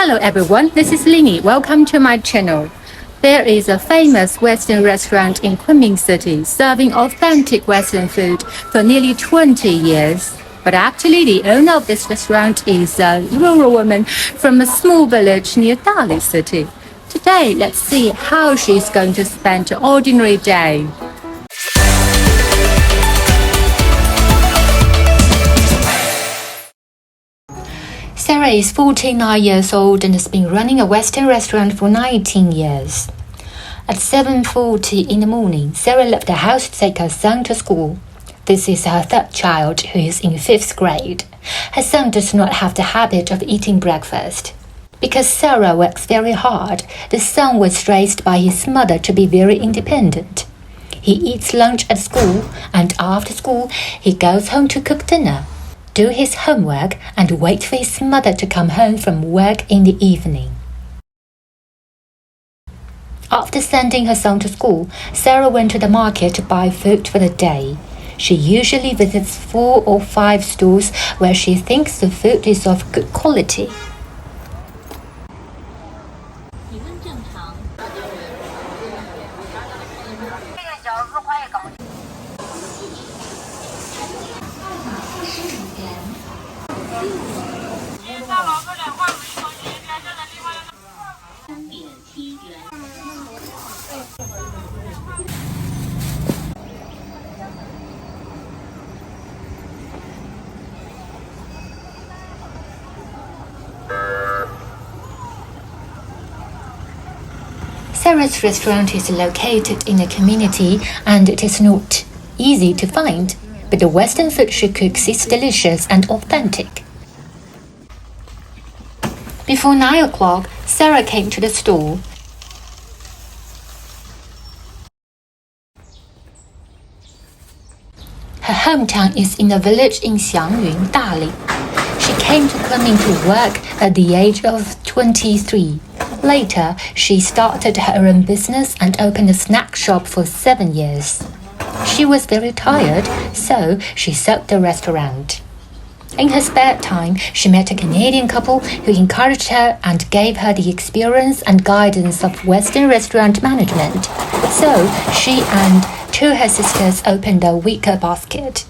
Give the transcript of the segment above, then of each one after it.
Hello everyone, this is Lini. Welcome to my channel. There is a famous Western restaurant in Kunming city serving authentic Western food for nearly 20 years. But actually the owner of this restaurant is a rural woman from a small village near Dali city. Today, let's see how she's going to spend an ordinary day. Sarah is 49 years old and has been running a Western restaurant for 19 years. At 7:40 in the morning, Sarah left the house to take her son to school. This is her third child, who is in 5th grade. Her son does not have the habit of eating breakfast. Because Sarah works very hard, the son was raised by his mother to be very independent. He eats lunch at school, and after school, he goes home to cook dinner, do his homework, and wait for his mother to come home from work in the evening. After sending her son to school, Sarah went to the market to buy food for the day. She usually visits 4 or 5 stores where she thinks the food is of good quality. Sarah's restaurant is located in a community and it is not easy to find, but the Western food she cooks is delicious and authentic. Before 9 o'clock, Sarah came to the store. Her hometown is in a village in Yunnan, Dali. She came to Kunming to work at the age of 23. Later, she started her own business and opened a snack shop for 7 years. She was very tired, so she sold the restaurant. In her spare time, she met a Canadian couple who encouraged her and gave her the experience and guidance of Western restaurant management. So, she and 2 her sisters opened a wicker basket.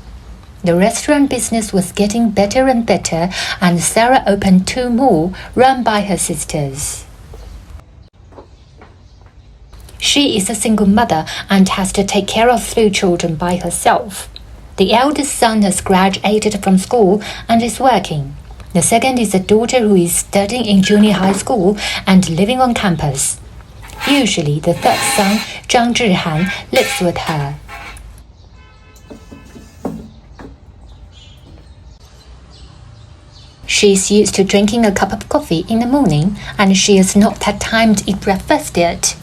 The restaurant business was getting better and better, and Sarah opened 2 more, run by her sisters. She is a single mother and has to take care of 3 children by herself. The eldest son has graduated from school and is working. The second is a daughter who is studying in junior high school and living on campus. Usually, the third son, Zhang Zhihan, lives with her. She is used to drinking a cup of coffee in the morning, and she has not had time to eat breakfast yet.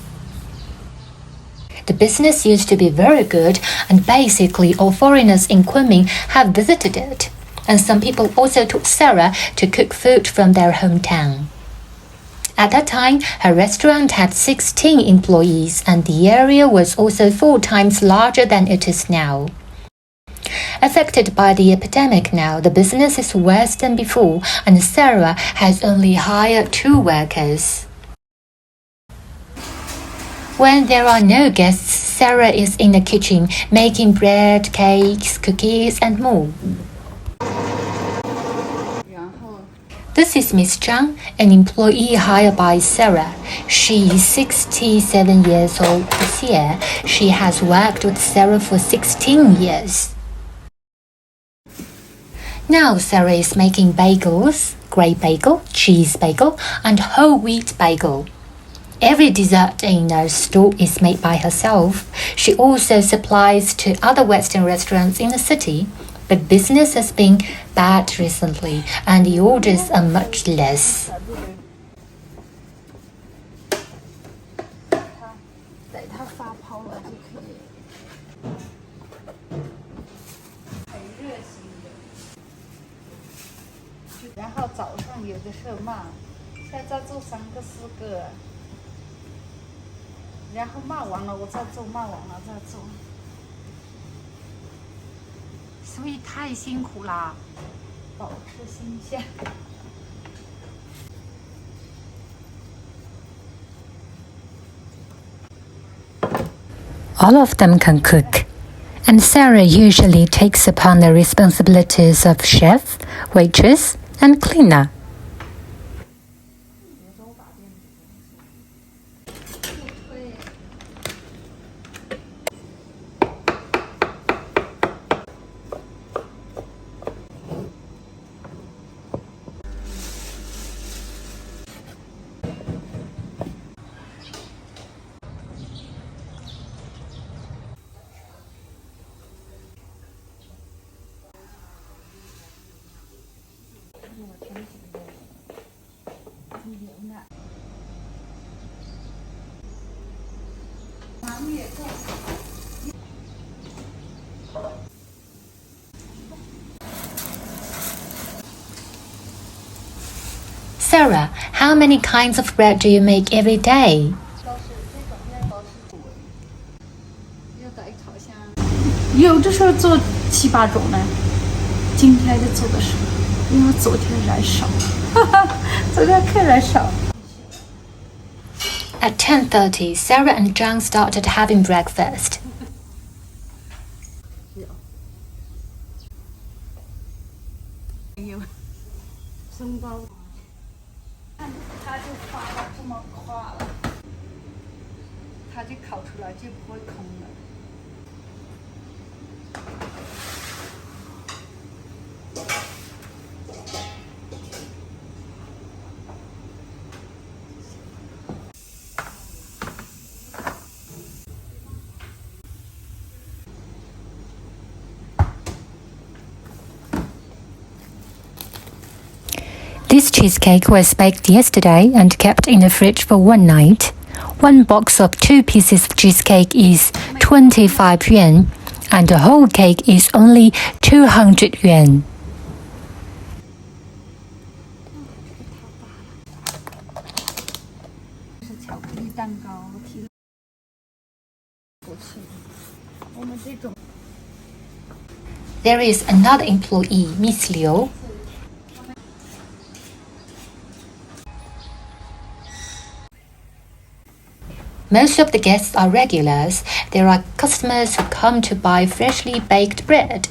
The business used to be very good, and basically all foreigners in Kunming have visited it. And some people also taught Sarah to cook food from their hometown. At that time, her restaurant had 16 employees, and the area was also 4 times larger than it is now. Affected by the epidemic now, the business is worse than before, and Sarah has only hired 2 workers. When there are no guests, Sarah is in the kitchen making bread, cakes, cookies, and more. This is Miss Zhang, an employee hired by Sarah. She is 67 years old this year. She has worked with Sarah for 16 years. Now Sarah is making bagels, grey bagel, cheese bagel, and whole wheat bagel. Every dessert in her store is made by herself. She also supplies to other Western restaurants in the city, but business has been bad recently and the orders are much less.所以太辛苦啦，保持新鲜。all of them can cook, and Sarah usually takes upon the responsibilities of chef, waitress, and cleaner. Sarah, how many kinds of bread do you make every day? 有的时候做7、8种呢，今天就做的少，因为昨天人少，昨天客人少。At 10:30, Sarah and John started having breakfast. 有松包，看它就发了这么快了，它就烤出来就不会空了。This cheesecake was baked yesterday and kept in the fridge for one night. One box of 2 pieces of cheesecake is 25 yuan, and the whole cake is only 200 yuan. 是巧克力蛋糕，我们这种。There is another employee, Miss Liu. Most of the guests are regulars. There are customers who come to buy freshly baked bread.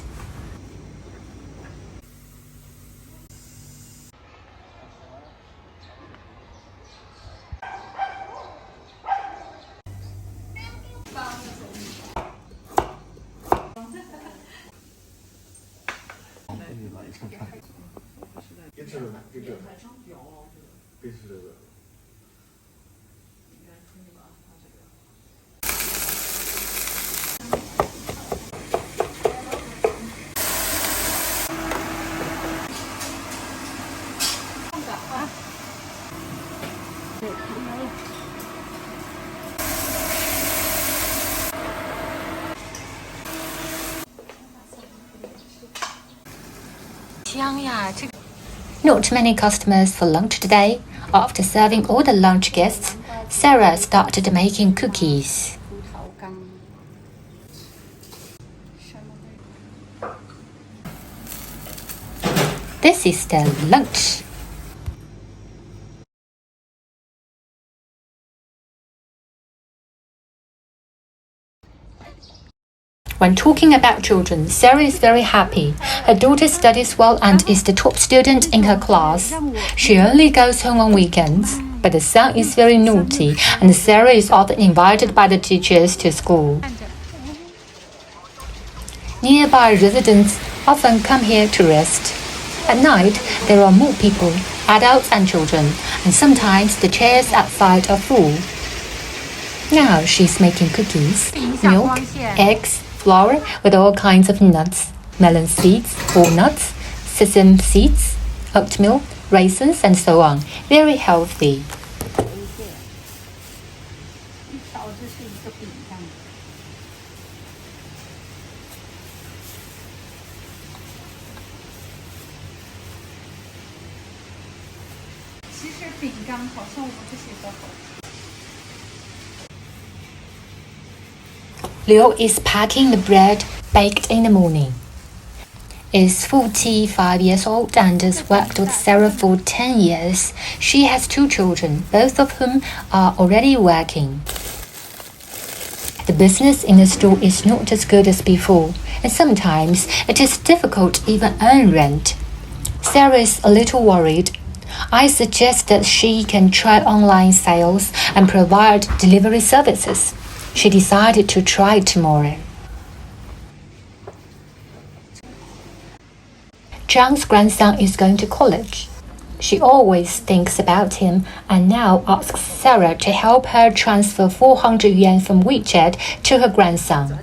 Not many customers for lunch today. After serving all the lunch guests, Sarah started making cookies. This is their lunch. When talking about children, Sarah is very happy. Her daughter studies well and is the top student in her class. She only goes home on weekends, but the son is very naughty and Sarah is often invited by the teachers to school. Nearby residents often come here to rest. At night, there are more people, adults and children, and sometimes the chairs outside are full. Now she's making cookies, milk, eggs, flour with all kinds of nuts, melon seeds, walnuts, sesame seeds, oatmeal, raisins, and so on. Very healthy. Liu is packing the bread baked in the morning. Is 45 years old and has worked with Sarah for 10 years. She has 2 children, both of whom are already working. The business in the store is not as good as before, and sometimes it is difficult to even earn rent. Sarah is a little worried. I suggest that she can try online sales and provide delivery services. She decided to try it tomorrow. John's grandson is going to college. She always thinks about him and now asks Sarah to help her transfer 400 yuan from WeChat to her grandson.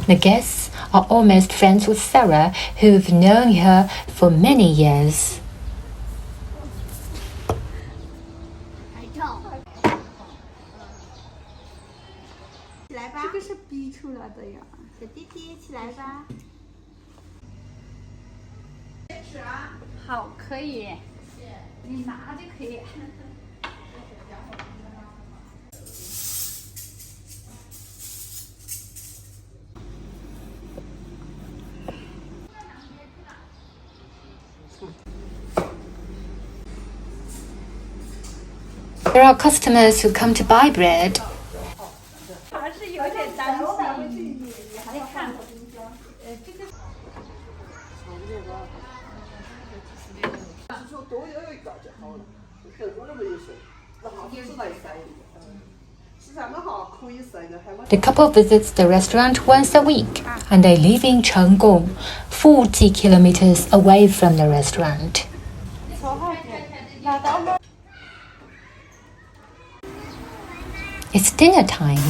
The guests are almost friends with Sarah, who've known her for many years. 起来吧，这个是逼出来的呀。小弟弟，起来吧。好，可以。你拿就可以。There are customers who come to buy bread. 还是有点担心。你看，这个。The couple visits the restaurant once a week, and they live in Chenggong, 40 kilometers away from the restaurant. It's dinner time.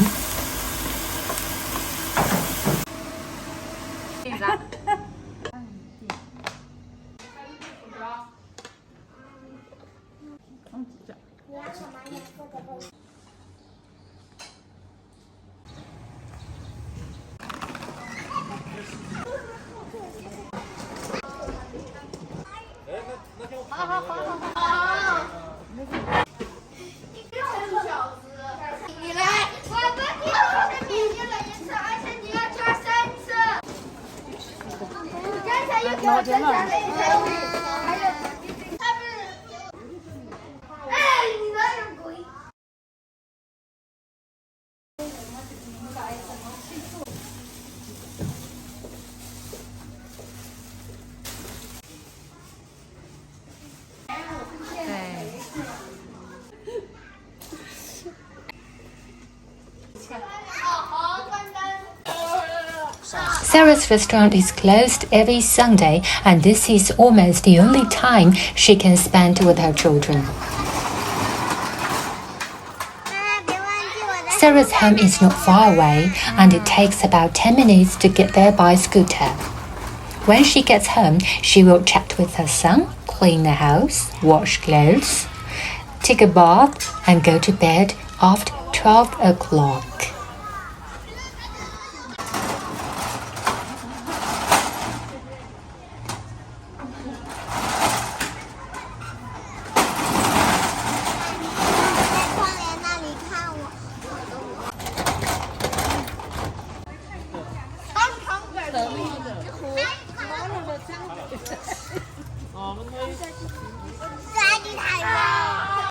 Sarah's restaurant is closed every Sunday, and this is almost the only time she can spend with her children. Sarah's home is not far away, and it takes about 10 minutes to get there by scooter. When she gets home, she will chat with her son, clean the house, wash clothes, take a bath, and go to bed after 12 o'clock.